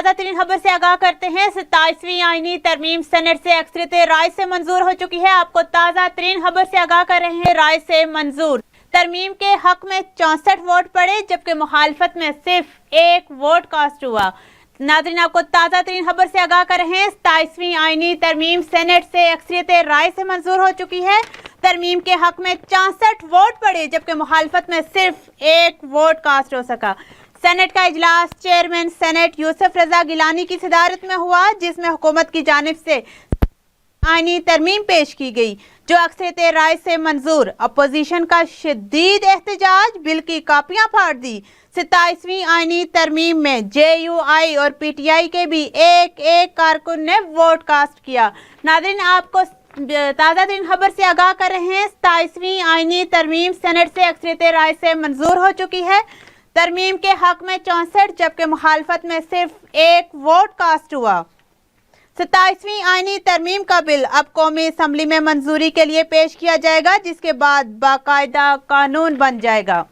ताज़ा तरीन खबर से आगाह करते हैं। 27वीं आईनी तरमीम सेनेट से अक्सरियत राय से मंजूर हो चुकी है। आपको ताज़ा तरीन खबर से आगाह कर रहे हैं। राय से मंजूर तरमीम के हक में 64 वोट पड़े, जबकि मुखालफत में सिर्फ 1 वोट कास्ट हुआ। नाज़रीन, आपको ताज़ा तरीन खबर से आगाह कर रहे हैं। 27वीं आईनी तरमीम सेनेट से अक्सरियत राय से मंजूर हो चुकी है। तरमीम के हक में 64 वोट पड़े, जबकि मुखालफत में सिर्फ 1 वोट कास्ट हो सका। सेनेट का इजलास चेयरमैन सेनेट यूसुफ रजा गिलानी की सदारत में हुआ, जिसमें हुकूमत की जानिब से आईनी तरमीम पेश की गई जो अक्सरियत राय से मंजूर। अपोजिशन का शदीद एहतजाज, बिल की कापियां फाड़ दी। 27वीं आईनी तरमीम में JUI और PTI के भी एक कारकुन ने वोट कास्ट किया। नाज़रीन, आपको ताज़ा तरीन खबर से आगाह कर रहे हैं। 27वीं आईनी तरमीम सेनेट से अक्सरियत राय से मंजूर हो चुकी है। तरमीम के हक में 64, जबकि मुखालफत में सिर्फ 1 वोट कास्ट हुआ। 27वीं आईनी तरमीम का बिल अब कौमी असम्बली में मंजूरी के लिए पेश किया जाएगा, जिसके बाद बाकायदा कानून बन जाएगा,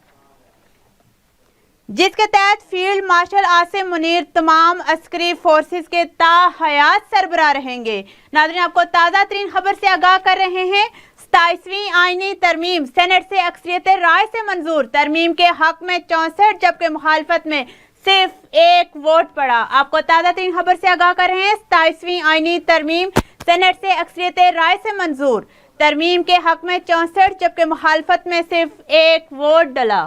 जिसके तहत फील्ड मार्शल आसिम मुनीर तमाम अस्करी फोर्सेस के ताहयात सरबराह रहेंगे। नाज़रीन, आपको ताज़ा तरीन खबर से आगाह कर रहे हैं। 27वीं आईनी तरमीम सेनेट से अक्सरियत राय से मंजूर। तरमीम के हक में 64, जबकि मुखालफत में सिर्फ 1 वोट पड़ा। आपको ताज़ा तरीन खबर से आगाह कर रहे हैं। 27वीं आईनी तरमीम सेनेट से अक्सरियत राय से मंजूर। तरमीम के हक में 64, जबकि मुखालफत में सिर्फ 1 वोट डला।